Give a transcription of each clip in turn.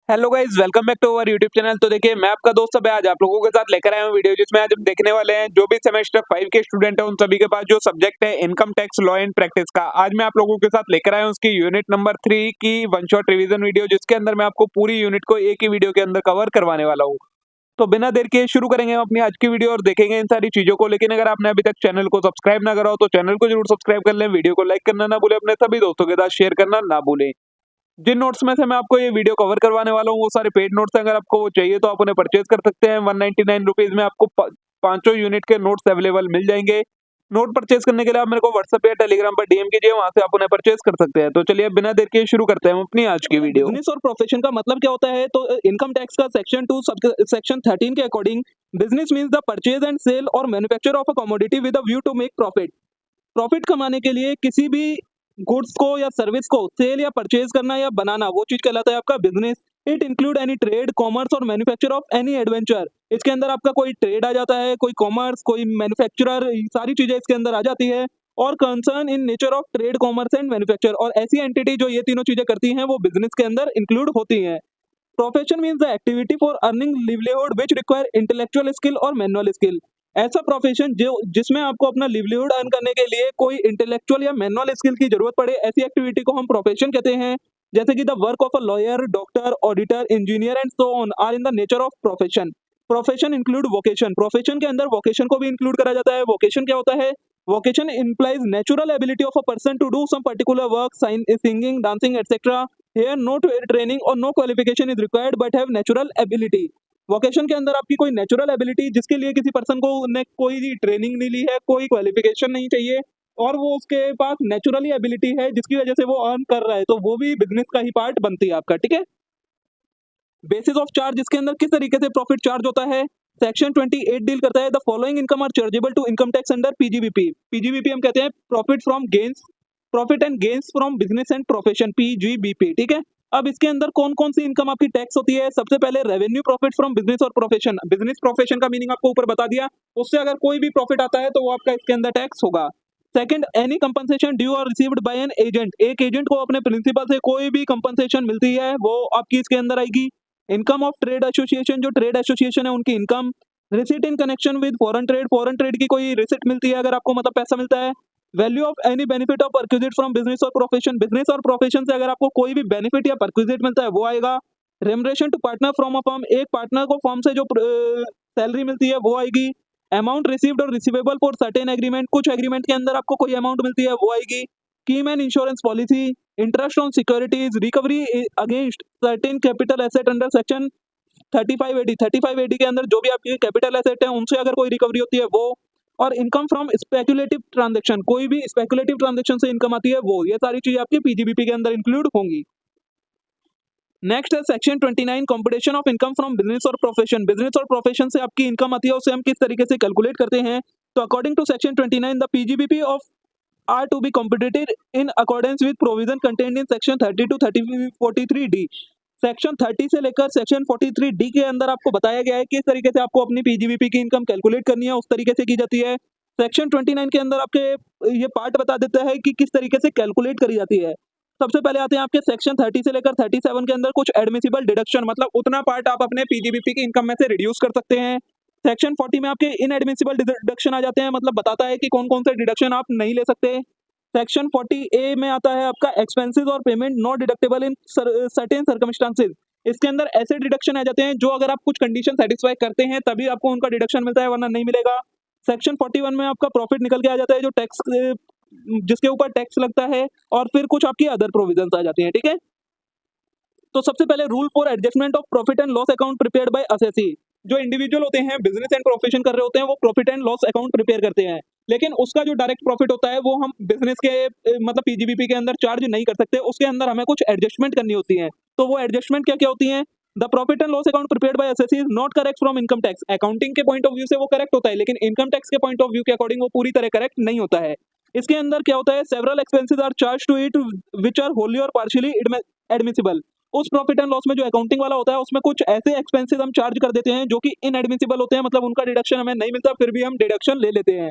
Hello guys, welcome back to our YouTube channel. तो देखिए, मैं आपका दोस्त अब आज आप लोगों के साथ लेकर आया हूं वीडियो, जिसमें आज हम देखने वाले हैं जो भी सेमेस्टर 5 के स्टूडेंट हैं उन सभी के पास जो सब्जेक्ट है income tax law and practice का। आज मैं आप लोगों के साथ लेकर आया हूं उसकी यूनिट नंबर 3 की वन शॉट रिवीजन वीडियो, जिसके अंदर मैं आपको पूरी यूनिट को एक ही वीडियो के अंदर कवर करवाने वाला हूँ। तो बिना देर के शुरू करेंगे हम अपनी आज की वीडियो और देखेंगे इन सारी चीजों को। लेकिन अगर आपने अभी तक चैनल को सब्सक्राइब ना करा हो तो चैनल को जरूर सब्सक्राइब कर लें, वीडियो को लाइक करना ना भूलें, अपने सभी दोस्तों के साथ शेयर करना ना भूलें। जिन नोट्स में से मैं आपको ये वीडियो कवर करवाने वाला हूँ वो सारे पेड नोट्स हैं। अगर आपको वो चाहिए तो आप उन्हें परचेज कर सकते हैं। 199 रुपीज में आपको पांचों यूनिट के नोट्स अवेलेबल मिल जाएंगे। नोट परचेज करने के लिए आप मेरे को व्हाट्सएप या टेलीग्राम पर डीएम कीजिए, वहां से आप उन्हें परचेज कर सकते हैं। तो चलिए बिना देर के शुरू करते हैं हम अपनी आज की वीडियो। बिजनेस और प्रोफेशन का मतलब क्या होता है? तो इनकम टैक्स का सेक्शन 2 सेक्शन 13 के according business means the purchase and sale और manufacture of a commodity with a view to make profit. Profit कमाने के लिए किसी भी गुड्स को या सर्विस को सेल या परचेज करना या बनाना, वो चीज कहलाता है आपका business. It include any trade, commerce और मैन्युफैक्चर ऑफ एनी एडवेंचर। इसके अंदर आपका कोई ट्रेड आ जाता है, कोई कॉमर्स, कोई मैन्युफैक्चरर, सारी चीजें इसके अंदर आ जाती है। और concern in nature of trade, commerce and manufacture, और ऐसी एंटिटी जो ये तीनों चीजें करती हैं वो बिजनेस के अंदर इंक्लूड होती हैं। Profession means the activity for earning livelihood which require intellectual skill और मैनुअल स्किल। ऐसा प्रोफेशन जो जिसमें आपको अपना लिवलीहुड अर्न करने के लिए कोई इंटेलेक्चुअल या मैनुअल स्किल की जरूरत पड़े, ऐसी एक्टिविटी को हम प्रोफेशन कहते हैं। जैसे कि the work of a lawyer, doctor, auditor, engineer and so on are in the nature of profession. Profession include vocation. Profession के अंदर वोकेशन को भी इंक्लूड करा जाता है। वोकेशन क्या होता है? Vocation implies natural ability of a person to do some particular work, singing, dancing, etc. Here no training or no qualification is required but have natural ability. Vocation के अंदर आपकी कोई नेचुरल एबिलिटी, जिसके लिए किसी पर्सन को ने कोई ट्रेनिंग नहीं ली है, कोई क्वालिफिकेशन नहीं चाहिए, और वो उसके पास नेचुरली एबिलिटी है जिसकी वजह से वो अर्न कर रहा है, तो वो भी बिजनेस का ही पार्ट बनती है आपका। ठीक है। बेसिस ऑफ चार्ज, इसके अंदर किस तरीके से प्रॉफिट चार्ज होता है? सेक्शन 28 डील करता है the following income are chargeable to income tax under PGBP. PGBP हम कहते हैं profit from gains, profit and gains from business and profession, PGBP. ठीक है। अब इसके अंदर कौन कौन सी इनकम आपकी टैक्स होती है? सबसे पहले रेवेन्यू प्रॉफिट फ्रॉम बिजनेस और प्रोफेशन। बिजनेस प्रोफेशन का मीनिंग आपको ऊपर बता दिया, उससे अगर कोई भी प्रॉफिट आता है तो वो आपका इसके अंदर टैक्स होगा। सेकंड, एनी कंपनसेशन ड्यू और रिसीव्ड बाय एन एजेंट। एक एजेंट को अपने प्रिंसिपल से कोई भी कंपनसेशन मिलती है वो आपकी इसके अंदर आएगी। इनकम ऑफ ट्रेड एसोसिएशन, जो ट्रेड एसोसिएशन है उनकी income. Receipt in connection with foreign trade, foreign trade की कोई रिसिट मिलती है अगर आपको, मतलब पैसा मिलता है। Value of any benefit of perquisite from business और प्रोफेशन। बिजनेस और प्रोफेशन से अगर आपको कोई भी बेनिफिट या परक्विजिट मिलता है वो आएगा। Remuneration to partner from a firm, एक पार्टनर को फर्म से जो सैलरी मिलती है वो आएगी। अमाउंट रिसीव्ड और रिसीवेबल फॉर सर्टेन एग्रीमेंट, कुछ एग्रीमेंट के अंदर आपको कोई अमाउंट मिलती है वो आएगी। Keyman and insurance policy, interest on securities, recovery against certain capital asset under section 3580 के अंदर जो भी आपकी कैपिटल एसेट है उनसे अगर कोई रिकवरी होती है वो। और इनकम फ्रॉम स्पेकुलेटिव ट्रांजैक्शन, कोई भी स्पेकुलेटिव ट्रांजैक्शन से इनकम आती है वो। ये सारी चीजें आपकी पीजीबीपी के अंदर इंक्लूड होंगी। नेक्स्ट है section 29 competition of income from business और प्रोफेशन। बिजनेस और प्रोफेशन से आपकी इनकम आती है, उसे हम किस तरीके से कैलकुलेट करते हैं? तो according to section 29 the PGBP of are to be computed in accordance with provision contained in section 30 to 43 D. Section 30 से लेकर सेक्शन 43 डी के अंदर आपको बताया गया है किस तरीके से आपको अपनी पीजीबीपी की इनकम कैलकुलेट करनी है, उस तरीके से की जाती है। सेक्शन 29 के अंदर आपके ये पार्ट बता देता है कि किस तरीके से कैलकुलेट करी जाती है। सबसे पहले आते हैं आपके सेक्शन 30 से लेकर 37 के अंदर कुछ एडमिसिबल डिडक्शन, मतलब उतना पार्ट आप अपने पीजीबीपी की इनकम में से रिड्यूस कर सकते हैं। सेक्शन 40 में आपके इनएडमिसिबल डिडक्शन आ जाते हैं, मतलब बताता है कि कौन कौन से डिडक्शन आप नहीं ले सकते। सेक्शन 40A में आता है आपका एक्सपेंसेस और payment not deductible in certain circumstances. इसके अंदर ऐसे डिडक्शन आ जाते हैं जो अगर आप कुछ कंडीशन सेटिस्फाई करते हैं तभी आपको उनका डिडक्शन मिलता है, वरना नहीं मिलेगा। सेक्शन 41 में आपका प्रॉफिट निकल के आ जाता है जो टैक्स, जिसके ऊपर टैक्स लगता है, और फिर कुछ आपकी अदर प्रोविजंस आ जाती हैं। ठीक है। तो सबसे पहले rule for adjustment of profit and loss account prepared by assessee. जो इंडिविजुअल होते हैं, बिजनेस एंड प्रोफेशन कर रहे होते हैं, वो profit and loss account prepare करते हैं, लेकिन उसका जो डायरेक्ट प्रॉफिट होता है वो हम बिजनेस के मतलब पीजीबीपी के अंदर चार्ज नहीं कर सकते, उसके अंदर हमें कुछ एडजस्टमेंट करनी होती है। तो वो एडजस्टमेंट क्या क्या होती है? The profit and loss account prepared by SSC is not correct from income tax. Accounting के पॉइंट ऑफ व्यू से वो करेक्ट होता है, लेकिन इनकम टैक्स के पॉइंट ऑफ व्यू के अकॉर्डिंग वो पूरी तरह करेक्ट नहीं होता है। इसके अंदर क्या होता है? Several expenses are charge to it which are wholly और पार्शियली एडमिसिबल। उस प्रॉफिट एंड लॉस में जो अकाउंटिंग वाला होता है उसमें कुछ ऐसे एक्सपेंसेस हम चार्ज कर देते हैं जो कि इनएडमिसिबल होते हैं, मतलब उनका डिडक्शन हमें नहीं मिलता, फिर भी हम डिडक्शन ले लेते हैं।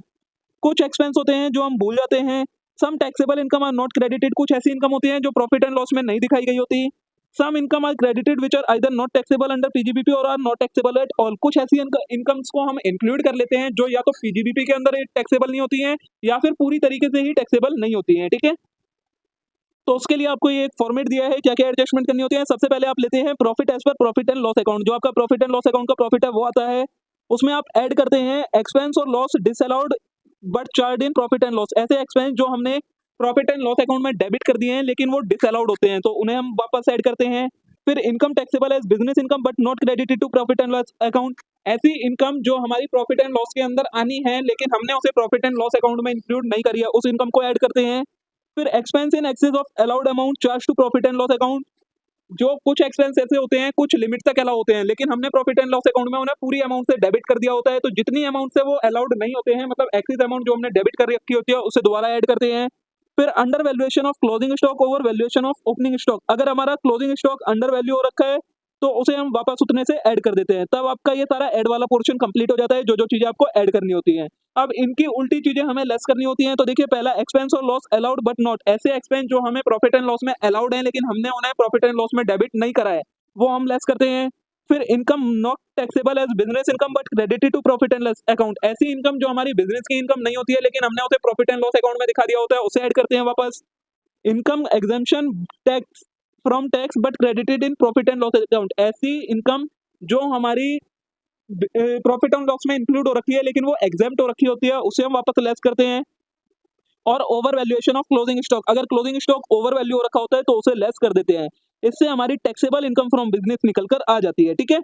कुछ एक्सपेंस होते हैं जो हम भूल जाते हैं। Some taxable income are not credited, कुछ ऐसी इनकम होती है जो प्रॉफिट एंड लॉस में नहीं दिखाई गई होती। Some income are credited which are either not taxable under PGBP और are not taxable at all. कुछ ऐसी इनकम्स को हम इंक्लूड कर लेते हैं जो या तो पीजीबीपी के अंदर टैक्सेबल नहीं होती हैं या फिर पूरी तरीके से ही टैक्सेबल नहीं होती हैं, ठीक है। तो उसके लिए आपको ये एक फॉर्मेट दिया है, क्या क्या एडजस्टमेंट करनी होती है। सबसे पहले आप लेते हैं profit as per profit and loss account. जो आपका प्रॉफिट एंड लॉस अकाउंट का प्रॉफिट है वो आता है, उसमें आप ऐड करते हैं एक्सपेंस और loss disallowed but charge in profit and loss. ऐसे एक्सपेंस जो हमने प्रॉफिट एंड लॉस अकाउंट में डेबिट कर दिए हैं लेकिन वो डिसअलाउड होते हैं, तो उन्हें हम वापस ऐड करते हैं। फिर income taxable as business income but not credited to profit and loss account. ऐसी इनकम जो हमारी प्रॉफिट एंड लॉस के अंदर आनी है लेकिन हमने उसे प्रॉफिट एंड लॉस अकाउंट में इंक्लूड नहीं करी है, उस इनकम को ऐड करते हैं। फिर expense in excess of allowed amount charge to profit and loss account. जो कुछ एक्सपेंस ऐसे होते हैं कुछ लिमिट तक अलाउ होते हैं लेकिन हमने प्रॉफिट एंड लॉस अकाउंट में उन्हें पूरी अमाउंट से डेबिट कर दिया होता है, तो जितनी अमाउंट से वो अलाउड नहीं होते हैं, मतलब एक्सेस अमाउंट जो हमने डेबिट कर रखी होती है उसे दोबारा ऐड करते हैं। फिर under valuation of closing stock over valuation of opening stock. अगर हमारा क्लोजिंग स्टॉक अंडर वैल्यू हो रखा है तो उसे हम वापस उतने से ऐड कर देते हैं, तब आपका ये सारा ऐड वाला पोर्शन कंप्लीट हो जाता है, जो जो चीजें आपको ऐड करनी होती हैं। अब इनकी उल्टी चीजें हमें लेस करनी होती हैं, तो देखिए पहला एक्सपेंस और लॉस अलाउड बट नॉट। ऐसे एक्सपेंस जो हमें प्रॉफिट एंड लॉस में अलाउड है लेकिन हमने उन्हें प्रॉफिट एंड लॉस में डेबिट नहीं करा है, वो हम लेस करते हैं। फिर income not taxable as business income but credited to profit and loss account. ऐसी इनकम जो हमारी बिजनेस की इनकम नहीं होती है लेकिन हमने उसे प्रॉफिट एंड लॉस अकाउंट में दिखा दिया होता है, उसे ऐड करते हैं वापस। Income exemption tax from tax but credited in profit and loss account. ऐसी इनकम जो हमारी प्रॉफिट एंड लॉस में इंक्लूड हो रखी है लेकिन वो एग्जेम्प्ट हो रखी होती है, उसे हम वापस लेस करते हैं। और over valuation of closing stock. अगर क्लोजिंग स्टॉक ओवर वैल्यू हो रखा होता है तो उसे लेस कर देते हैं। इससे हमारी टैक्सेबल इनकम फ्रॉम बिजनेस निकल कर आ जाती है, ठीक है।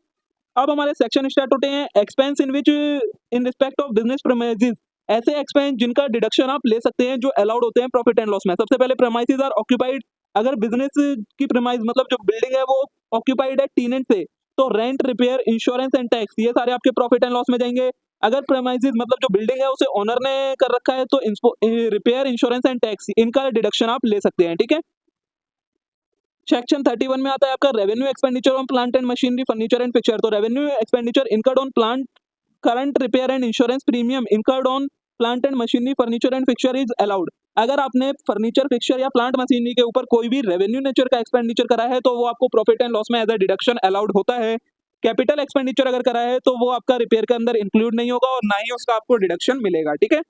अब हमारे सेक्शन स्टार्ट होते हैं expense in which in respect of business premises. ऐसे एक्सपेंस जिनका डिडक्शन आप ले सकते हैं जो अलाउड होते हैं प्रॉफिट एंड लॉस में। सबसे पहले प्रीमाइसेस आर ऑक्यूपाइड। अगर बिजनेस की प्रीमाइस मतलब जो बिल्डिंग है वो ऑक्यूपाइड है टेनेंट से, तो rent repair insurance and tax ये सारे आपके प्रॉफिट एंड लॉस में जाएंगे। अगर प्रीमाइसेस मतलब जो बिल्डिंग है उसे ओनर ने कर रखा है तो रिपेयर इंश्योरेंस एंड टैक्स इनका डिडक्शन आप ले सकते हैं, ठीक है। सेक्शन 31 में आता है आपका revenue expenditure on plant and machinery furniture and fixture. तो revenue expenditure incurred on plant current repair and insurance premium incurred on plant and machinery furniture and fixture is allowed. अगर आपने फर्नीचर फिक्चर या plant machinery के ऊपर कोई भी revenue nature का expenditure करा है तो वो आपको प्रॉफिट एंड लॉस में एज अ डिडक्शन अलाउड होता है। कैपिटल एक्सपेंडिचर अगर करा है तो वो आपका रिपेयर के अंदर इंक्लूड नहीं होगा और ना ही उसका आपको डिडक्शन मिलेगा, ठीक है।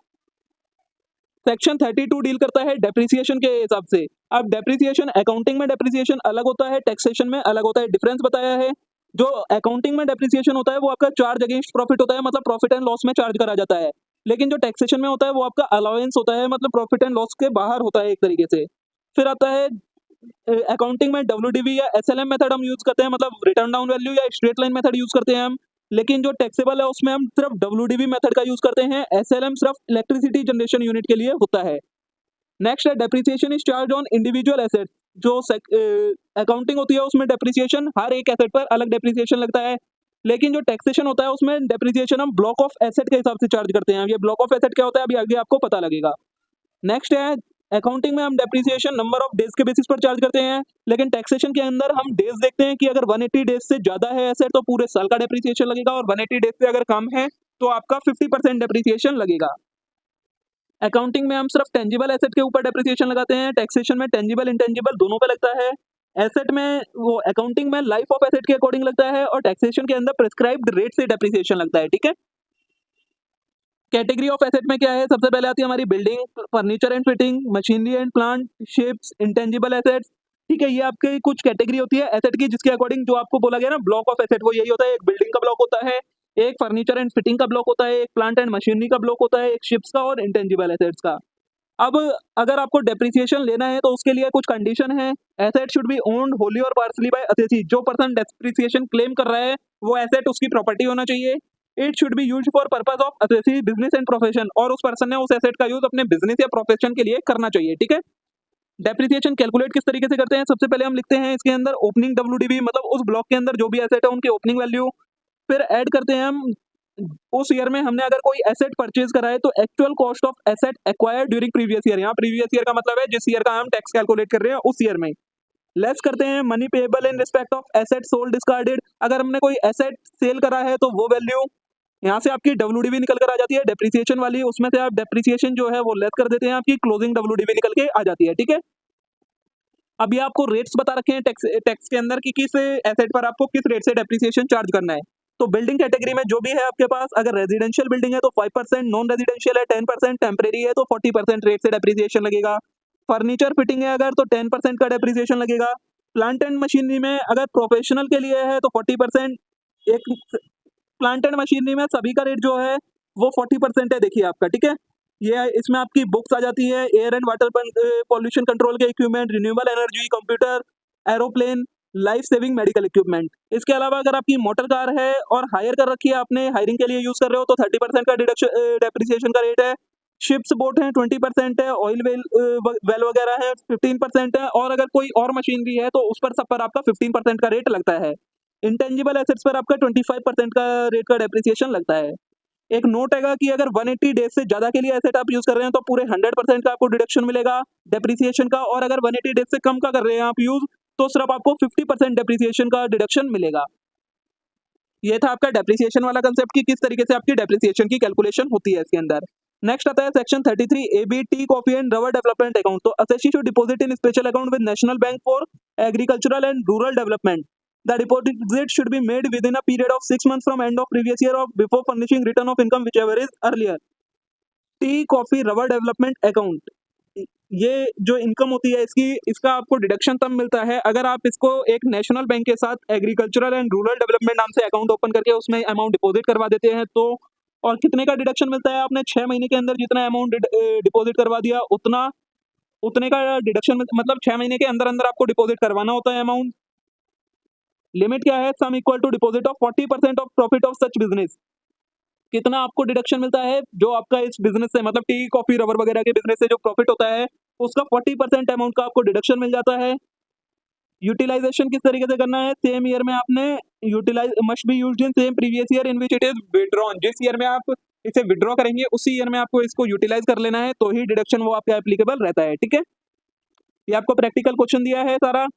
सेक्शन 32 डील करता है डेप्रिसिएशन के हिसाब से। अब डेप्रिसिएशन अकाउंटिंग में डेप्रिसिएशन अलग होता है, टैक्सेशन में अलग होता है। डिफरेंस बताया है। जो अकाउंटिंग में डेप्रिसिएशन होता है वो आपका चार्ज अगेंस्ट प्रॉफिट होता है, मतलब प्रॉफिट एंड लॉस में चार्ज करा जाता है। लेकिन जो टैक्सेशन में होता है वो आपका अलाउंस होता है, मतलब प्रॉफिट एंड लॉस के बाहर होता है एक तरीके से। फिर आता है अकाउंटिंग में डब्ल्यूडीवी या एसएलएम मेथड हम यूज करते हैं, मतलब रिटर्न डाउन वैल्यू या स्ट्रेट लाइन मेथड यूज करते हैं हम। लेकिन जो टैक्सेबल है उसमें हम सिर्फ डब्ल्यूडीवी मेथड का यूज करते हैं। एसएलएम सिर्फ इलेक्ट्रिसिटी जनरेशन यूनिट के लिए होता है। नेक्स्ट है depreciation is charge on individual asset. जो अकाउंटिंग होती है उसमें डेप्रिसिएशन हर एक एसेट पर अलग डेप्रिसिएशन लगता है, लेकिन जो टैक्सेशन होता है उसमें डेप्रिसिएशन हम ब्लॉक ऑफ एसेट के हिसाब से चार्ज करते हैं। ये ब्लॉक ऑफ एसेट क्या होता है अभी आगे आपको पता लगेगा। नेक्स्ट है अकाउंटिंग में हम डेप्रिसिएशन नंबर ऑफ डेज के बेसिस पर चार्ज करते हैं, लेकिन टैक्सेशन के अंदर हम डेज देखते हैं कि अगर 180 डेज से ज्यादा है एसेट तो पूरे साल का डेप्रिसिएशन लगेगा, और 180 डेज से अगर कम है तो आपका 50% डेप्रिसिएशन लगेगा। अकाउंटिंग में हम सिर्फ टेंजिबल एसेट के ऊपर डेप्रिसिएशन लगाते हैं, टैक्सेशन में टेंजिबल इंटेंजिबल दोनों पे लगता है। एसेट में वो अकाउंटिंग में लाइफ ऑफ एसेट के अकॉर्डिंग लगता है और टैक्सेशन के अंदर प्रिस्क्राइब्ड रेट से डेप्रिसिएशन लगता है, ठीक है। कैटेगरी ऑफ एसेट में क्या है, सबसे पहले आती है हमारी building, furniture and fitting, machinery and plant, ships, intangible assets, ठीक है। ये आपके कुछ कैटेगरी होती है एसेट की जिसके अकॉर्डिंग जो आपको बोला गया ना ब्लॉक ऑफ एसेट, वो यही होता है। एक बिल्डिंग का ब्लॉक होता है, एक फर्नीचर एंड फिटिंग का ब्लॉक होता है, एक प्लांट एंड मशीनरी का ब्लॉक होता है, एक शिप्स का और इंटेंजिबल एसेट्स का। अब अगर आपको डेप्रिसिएशन लेना है तो उसके लिए कुछ कंडीशन है। Asset should be owned Holi और पार्सली बाय असेसी। जो पर्सन डेप्रिसिएशन क्लेम कर रहा है वो एसेट उसकी प्रॉपर्टी होना चाहिए। It should be used for purpose of assessee business and profession, और उस पर्सन ने उस एसेट का यूज अपने बिजनेस या प्रोफेशन के लिए करना चाहिए, ठीक है। डेप्रिसिएशन कैलकुलेट किस तरीके से करते हैं, सबसे पहले हम लिखते हैं इसके अंदर ओपनिंग डब्ल्यूडीवी, मतलब उस ब्लॉक के अंदर जो भी एसेट है उनकी ओपनिंग वैल्यू। फिर ऐड करते हैं हम उस ईयर में हमने अगर कोई एसेट परचेज करा है तो actual cost of asset acquired during previous year. यहाँ प्रीवियस ईयर का मतलब है जिस ईयर का हम टैक्स कैलकुलेट कर रहे हैं उस ईयर में। लेस करते हैं money payable in respect of asset sold discarded. अगर हमने कोई एसेट सेल करा है तो वो वैल्यू यहाँ से आपकी डब्ल्यूडीवी निकल कर आ जाती है डेप्रिसिएशन वाली, उसमें से आप डेप्रिसिएशन जो है वो लेस कर देते हैं, आपकी क्लोजिंग डब्ल्यूडीवी निकल के आ जाती है, ठीक है। अभी आपको रेट्स बता रखे हैं टैक्स के अंदर कि किस एसेट पर आपको किस रेट से डेप्रिसिएशन चार्ज करना है। तो बिल्डिंग कैटेगरी में जो भी है आपके पास, अगर रेजिडेंशियल बिल्डिंग है तो 5%, नॉन रेजिडेंशियल है 10%, टेम्परेरी है तो 40% रेट से डेप्रिसिएशन लगेगा। फर्नीचर फिटिंग है अगर तो 10% का डेप्रिसिएशन लगेगा। प्लांट एंड मशीनरी में अगर प्रोफेशनल के लिए है तो 40%। एक प्लांट एंड मशीनरी में सभी का रेट जो है वो 40% है, देखिए आपका, ठीक है। ये इसमें आपकी बुक्स आ जाती है, air and water pollution control के equipment, renewable energy, computer, aeroplane, life saving medical equipment. इसके अलावा अगर आपकी मोटर कार है और हायर कर रखी है आपने, हायरिंग के लिए यूज कर रहे हो तो 30% का डिडक्शन डेप्रिसिएशन का रेट है। शिप्स बोट है 20% है, ऑयल वेल वगैरह है 15% है, और अगर कोई और मशीनरी है तो उस पर सब पर आपका 15% का रेट लगता है। इंटेंजिबल एसेट्स पर आपका 25% का रेट का डेप्रिसिएशन लगता है। एक नोट हैगा कि अगर 180 डेज से ज्यादा के लिए एसेट आप यूज कर रहे हैं तो पूरे 100% का आपको डिडक्शन मिलेगा डेप्रिसिएशन का, और अगर 180 डेज से कम का कर रहे हैं आप यूज तो सिर्फ आपको 50% डेप्रिसिएशन का डिडक्शन मिलेगा। ये था आपका डेप्रिसिएशन वाला कंसेप्ट कि किस तरीके से आपकी डेप्रिसिएशन की कैलकुलेशन होती है इसके अंदर। नेक्स्ट आता है section 33 AB tea coffee and rubber development account. तो assessee should deposit in special account with national bank for agricultural and rural development. The deposit should be made within a period of 6 months from end of previous year or before furnishing return of income whichever is earlier. Tea coffee rubber development account, ये जो income होती है इसका आपको deduction तब मिलता है अगर आप इसको एक नेशनल बैंक के साथ एग्रीकल्चरल एंड रूरल डेवलपमेंट नाम से अकाउंट ओपन करके उसमें अमाउंट डिपॉजिट करवा देते हैं तो। और कितने का डिडक्शन मिलता है, आपने 6 महीने के अंदर जितना अमाउंट डिपॉजिट करवा दिया उतने का डिडक्शन, मतलब 6 महीने के अंदर अंदर आपको डिपॉजिट करवाना होता है अमाउंट। लिमिट क्या है, sum equal to deposit of 40% of profit of such business. कितना आपको डिडक्शन मिलता है जो आपका इस बिजनेस से, मतलब टी कॉफी रबर वगैरह के बिजनेस से जो प्रॉफिट होता है उसका 40% अमाउंट का आपको डिडक्शन मिल जाता है। यूटिलाइजेशन किस तरीके से करना है, सेम ईयर में आपने utilise must be used in same previous year in which it is withdrawn. जिस ईयर में आप इसे विड्रॉ करेंगे उसी ईयर में आपको इसको यूटिलाइज कर लेना है तो ही डिडक्शन वो आपका एप्लीकेबल रहता है, ठीक है। ये आपको प्रैक्टिकल क्वेश्चन दिया है सारा,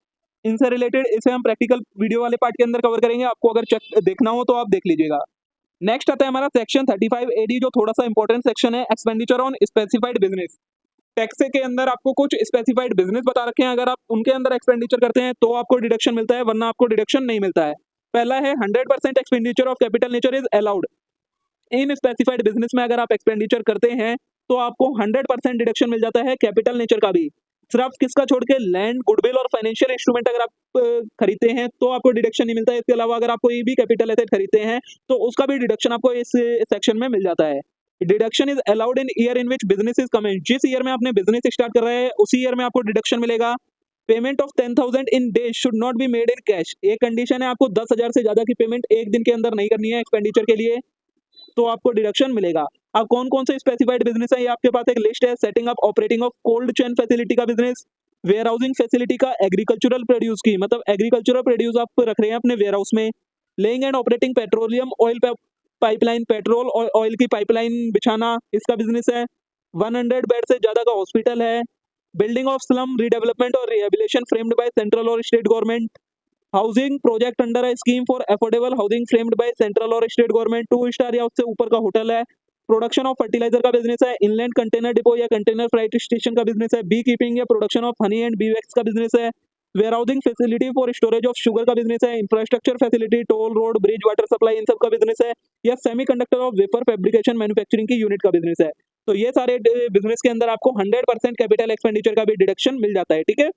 इनसे रिलेटेड इसे हम प्रैक्टिकल वीडियो वाले पार्ट के अंदर कवर करेंगे, आपको अगर चेक देखना हो तो आप देख लीजिएगा। नेक्स्ट आता है हमारा सेक्शन 35 AD जो थोड़ा सा इंपॉर्टेंट सेक्शन है, expenditure on specified business. Tax के अंदर आपको कुछ स्पेसिफाइड बिजनेस बता रखे हैं, अगर आप उनके अंदर एक्सपेंडिचर करते हैं तो आपको डिडक्शन मिलता है वरना आपको डिडक्शन नहीं मिलता है। पहला है 100% expenditure of capital nature is allowed in specified business में। अगर आप एक्सपेंडिचर करते हैं तो आपको 100% डिडक्शन मिल जाता है कैपिटल नेचर का भी। सिर्फ किसका छोड़ के, लैंड, गुडविल और फाइनेंशियल इंस्ट्रूमेंट अगर आप खरीदते हैं तो आपको डिडक्शन नहीं मिलता है। इसके अलावा अगर आप कोई भी कैपिटल एसेट खरीदते हैं तो उसका भी डिडक्शन आपको इस सेक्शन में मिल जाता है। Deduction is allowed in year in which business is commence. जिस ईयर में आपने बिजनेस स्टार्ट कर रहे हैं उसी ईयर में आपको डिडक्शन मिलेगा। Payment of 10,000 in days should not be made in cash. एक कंडीशन है, आपको 10,000 से ज्यादा की पेमेंट एक दिन के अंदर नहीं करनी है एक्सपेंडिचर के लिए तो आपको डिडक्शन मिलेगा। अब कौन कौन से स्पेसिफाइड बिजनेस है ये आपके पास एक लिस्ट है। Setting up operating of cold chain facility का बिजनेस, वेयर हाउसिंग फैसिलिटी का, एग्रीकल्चरल प्रोड्यूस की, मतलब एग्रीकल्चरल प्रोड्यूस आप रख रहे हैं अपने वेयर हाउस में, laying and operating petroleum oil pipeline, petrol और ऑयल की पाइपलाइन बिछाना, इसका बिजनेस है। 100 बेड से ज्यादा का हॉस्पिटल है। बिल्डिंग ऑफ स्लम रिडेवलपमेंट और रिहेबिलिटेशन फ्रेम्ड बाय सेंट्रल और state government. Housing project under a scheme for affordable housing framed by central और स्टेट गवर्नमेंट। 2 स्टार या उससे ऊपर का होटल है। प्रोडक्शन ऑफ फर्टिलाइजर का बिजनेस है। इनलैंड कंटेनर डिपो या कंटेनर फ्राइट स्टेशन का बिजनेस है। बी कीपिंग या production of honey and B wax का बिजनेस है। Warehousing facility for storage of sugar का बिजनेस है। Infrastructure facility, toll road, bridge, water supply, इन सब का बिजनेस है। या semiconductor of wafer fabrication manufacturing की यूनिट का बिजनेस है। तो ये सारे बिजनेस के अंदर आपको 100% कैपिटल एक्सपेंडिचर का भी डिडक्शन मिल जाता है, ठीक है।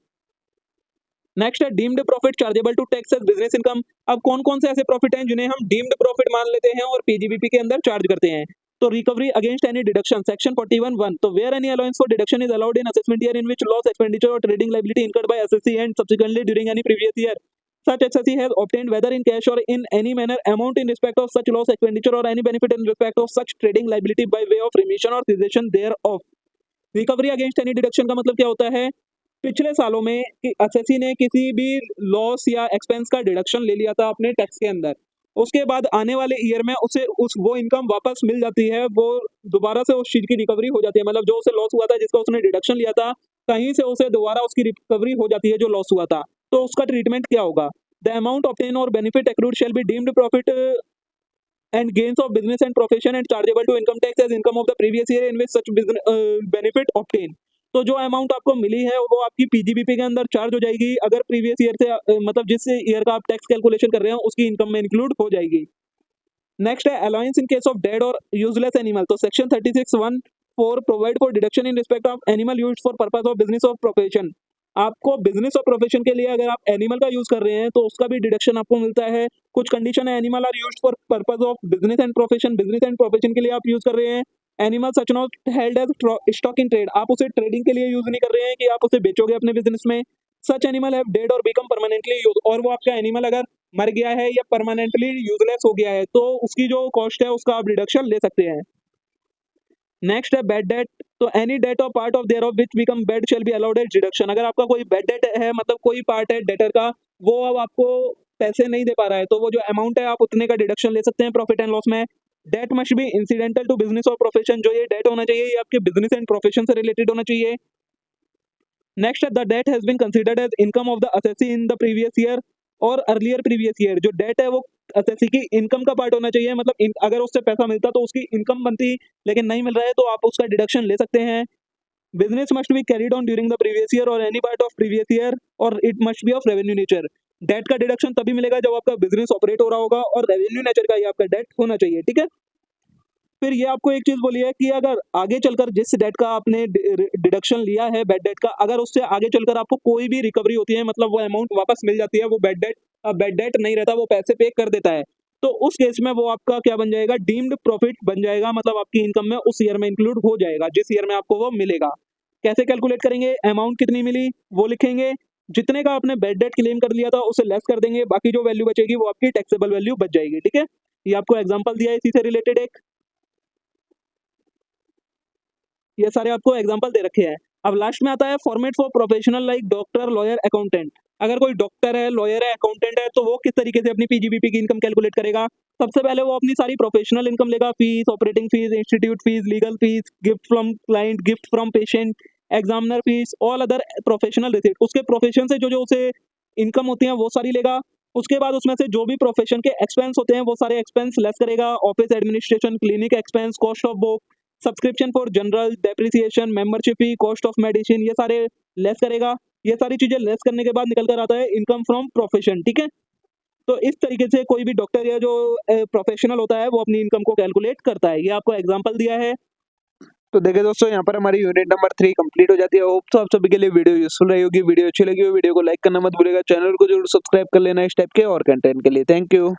नेक्स्ट है deemed profit chargeable to tax as business income. अब कौन कौन से ऐसे प्रॉफिट हैं जिन्हें हम डीम्ड प्रॉफिट मान लेते हैं और पीजीबीपी के अंदर चार्ज करते हैं। तो recovery against any deduction, section 41(1). तो where any allowance for deduction is allowed in assessment year in which loss expenditure और trading liability incurred by SSC and subsequently during any previous year, such SSC has obtained whether in cash or in any manner amount in respect of such loss expenditure or any benefit in respect of such trading liability by way of remission or cessation thereof। Recovery against any deduction का मतलब क्या होता है, पिछले सालों में SSC ने किसी भी लॉस या एक्सपेंस का डिडक्शन ले लिया था अपने टैक्स के अंदर, उसके बाद आने वाले ईयर में उसे वो इनकम वापस मिल जाती है, वो दोबारा से उस चीज की रिकवरी हो जाती है। मतलब जो उसे लॉस हुआ था जिसका उसने डिडक्शन लिया था कहीं से उसे दोबारा उसकी रिकवरी हो जाती है जो लॉस हुआ था, तो उसका ट्रीटमेंट क्या होगा। द अमाउंट ऑब्टेन और benefit accrued shall be deemed profit and gains of business and profession and chargeable to income tax as income of the previous year in which such benefit obtained। तो जो amount आपको मिली है वो आपकी PGBP के अंदर charge हो जाएगी, अगर प्रीवियस ईयर से मतलब जिस ईयर का आप टैक्स कैलकुलेशन कर रहे हो उसकी इनकम में इंक्लूड हो जाएगी। नेक्स्ट है allowance in case of dead और यूजलेस एनिमल। तो section 36(1)(4) provide for deduction in respect of animal used for purpose of business of profession. आपको बिजनेस और प्रोफेशन के लिए अगर आप एनिमल का यूज कर रहे हैं तो उसका भी डिडक्शन आपको मिलता है। कुछ कंडीशन है, animal are used for purpose of business and profession, business and profession के लिए आप यूज कर रहे हैं। Animal such not held as stock in trade, आप उसे ट्रेडिंग के लिए यूज नहीं कर रहे हैं कि आप उसे बेचोगे अपने बिजनेस में। सच एनिमल हैव डेड और बिकम परमानेंटली यूज, और वो आपका एनिमल अगर मर गया है या परमानेंटली यूजलेस हो गया है तो उसकी जो कॉस्ट है उसका आप डिडक्शन ले सकते हैं। नेक्स्ट है बैड डेट। तो एनी डेट और part of thereof which become bad shall be allowed as deduction. अगर आपका कोई बैड डेट है, मतलब कोई पार्ट है डेटर का, वो अब आपको पैसे नहीं दे पा रहा है, तो वो जो अमाउंट है आप उतने का डिडक्शन ले सकते हैं प्रॉफिट एंड लॉस में। Debt must be incidental to business और प्रोफेशन, जो ये डेट होना चाहिए ये आपके बिजनेस एंड प्रोफेशन से रिलेटेड होना चाहिए। नेक्स्ट है the debt has been considered as income of the assessee in the previous year और अर्लियर प्रीवियस ईयर। जो डेट है वो असेसी की इनकम का पार्ट होना चाहिए, मतलब अगर उससे पैसा मिलता तो उसकी इनकम बनती, लेकिन नहीं मिल रहा है तो आप उसका डिडक्शन ले सकते हैं। Business must be carried on during the previous year और any part of previous year और it must be of revenue nature. Debt का डिडक्शन तभी मिलेगा जब आपका बिजनेस ऑपरेट हो रहा होगा और रेवेन्यू नेचर का ही आपका डेट होना चाहिए, ठीक है। फिर ये आपको एक चीज बोली है कि अगर आगे चलकर जिस डेट का आपने डिडक्शन लिया है बैड डेट का, अगर उससे आगे चलकर आपको कोई भी रिकवरी होती है, मतलब वो अमाउंट वापस मिल जाती है, वो बैड डेट नहीं रहता, वो पैसे पे कर देता है, तो उस केस में वो आपका क्या बन जाएगा, डीम्ड प्रॉफिट बन जाएगा, मतलब आपकी इनकम में उस ईयर में इंक्लूड हो जाएगा जिस ईयर में आपको वो मिलेगा। कैसे कैलकुलेट करेंगे, अमाउंट कितनी मिली वो लिखेंगे, जितने का आपने बैड डेट क्लेम कर लिया था उसे लेस कर देंगे, बाकी जो वैल्यू बचेगी वो आपकी टैक्सेबल वैल्यू बच जाएगी, ठीक है। ये आपको एग्जांपल दिया है इसी से रिलेटेड एक, ये सारे आपको एग्जांपल दे रखे हैं। अब लास्ट में आता है format for professional like doctor, lawyer, accountant. अगर कोई डॉक्टर है, लॉयर है, अकाउंटेंट है तो वो किस तरीके से अपनी पीजीबीपी की इनकम कैलकुलेट करेगा। सबसे पहले वो अपनी सारी प्रोफेशनल इनकम लेगा, fees, operating fees, institute fees, legal fees, gift from client, gift from patient, examiner fees, all other professional receipt. उसके प्रोफेशन से जो जो उसे इनकम होती है वो सारी लेगा। उसके बाद उसमें से जो भी प्रोफेशन के एक्सपेंस होते हैं वो सारे एक्सपेंस लेस करेगा, office administration, clinic expense, cost of book, subscription for general, depreciation, membership fee, cost of medicine, ये सारे लेस करेगा। ये सारी चीजें लेस करने के बाद निकल कर आता है इनकम फ्रॉम प्रोफेशन, ठीक है। तो इस तरीके से कोई भी डॉक्टर या जो प्रोफेशनल होता है वो अपनी इनकम को कैलकुलेट करता है। ये आपको एग्जांपल दिया है। तो देखिए दोस्तों, यहाँ पर हमारी यूनिट नंबर 3 कंप्लीट हो जाती है। होप तो आप सभी के लिए वीडियो यूजफुल रही होगी। वीडियो अच्छी लगी हो वीडियो को लाइक करना मत भूलिएगा, चैनल को जरूर सब्सक्राइब कर लेना इस टाइप के और कंटेंट के लिए। Thank you.